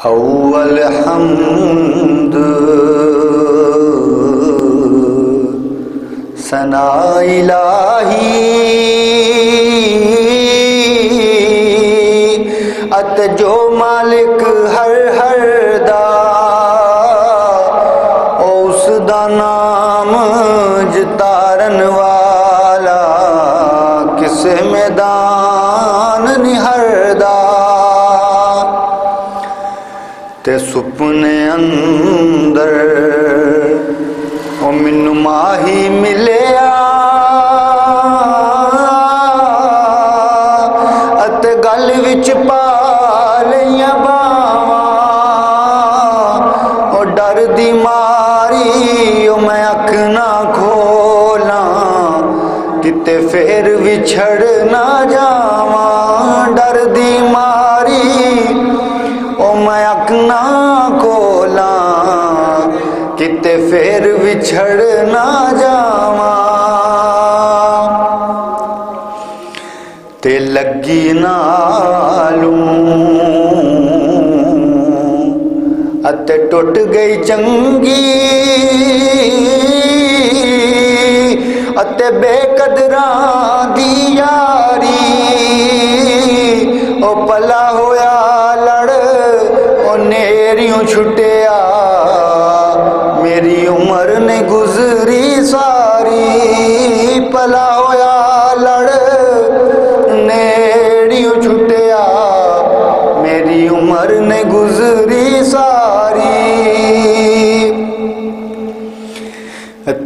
अव्वल हम्द सना इलाही अत जो मालिक हर हर दा उस दा नाम जितारन वाला किस मैदान निहरदा ते सुपने अंदर ओ मैनू माही मिलिया अते गल विच पा लिया बावां ओ डर दी मारी ओ मैं अख ना खोला किते फिर विछड़ ना जावां डर दी मारी ओ मैं अख ना खोला किते फिर विछड़ ना जावां ते लगी नालूं अते टुट गई चंगी अते बेकदरां दी यारी ओ पला होया लड़ ओ नेरियों छुटिया मेरी उम्र ने गुजरी सारी पला होया लड़ नेरियों छुटिया मेरी उम्र ने गुजरी सारी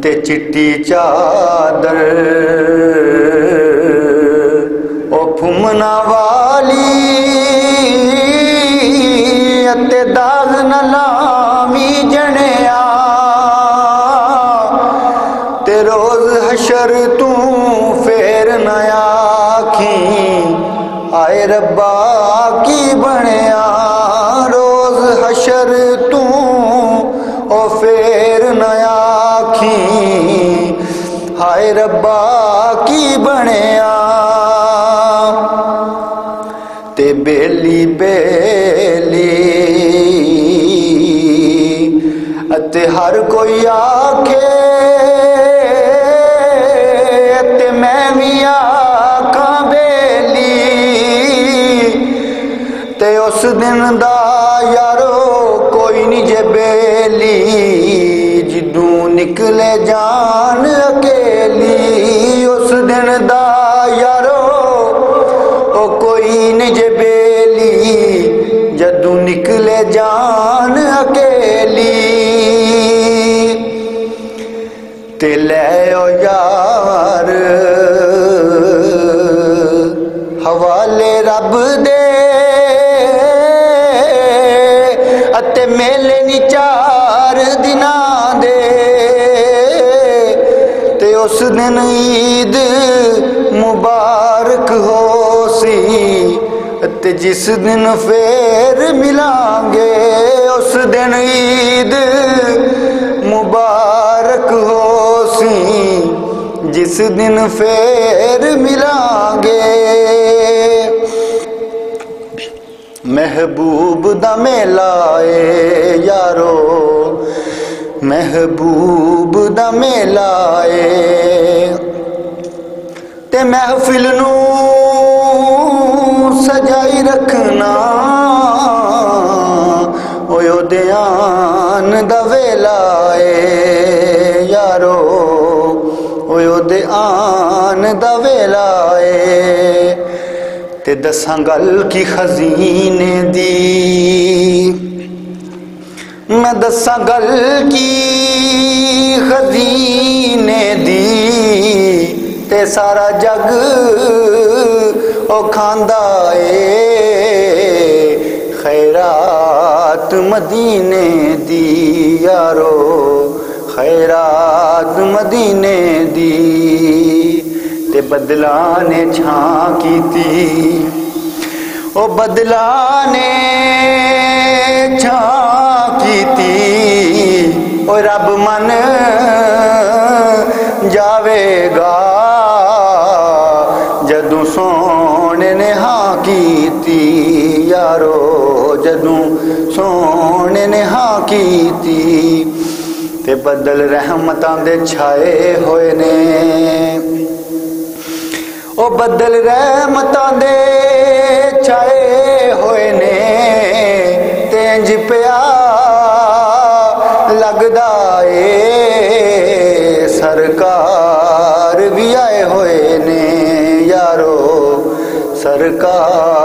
ते चिट्टी चादर ओ फुमना वाली ते दाग न लावी जनिया ते रोज हशर तू फेर न आखी आए रब्बा की बनिया रोज हशर तू ओ फेर न आखी हाय रब्बा की बनिया ते बेली बेली अते हर कोई आखे ते मैं भी आखा बेली ते उस दिन दा यारो कोई नहीं जे बेली जिदू निकले जान अकेली उस दिन दा यारो ओ कोई नहीं जे बेली जदू निकले जान अकेली ते ले ओ यार हवाले रब दे अते मेले नी 4 दिनां दे ते उस दिन ईद मुबारक हो सी ते जिस दिन फिर मिलांगे उस दिन ईद मुबारक हो सी जिस दिन फिर मिलांगे महबूब दा मेला ए यारो महबूब दा मेला ए ते महफिल नू सजाई रखना ओयो ध्यान दा वेला ए यारो ओयो ध्यान दा वेला ए ते दसां गल की खजीने दी मैं दसां गल की खजीने दी ते सारा जग ओ खांदा ए खैरात मदीने दी यारो खैरात मदीने दी ते बदला ने छां कीती ओ बदला ने छां कीती ओ रब मन जावेगा जदू सोने ने हाँ कीती यारो जद जदों सोने ने हाँ कीती ते बदल रहमतां दे छाए होए ने ओ बदल रहमतां दे छाए होए ने ते इंज पिया लगदा ए सरकार भी आए होए ने यारो सरकार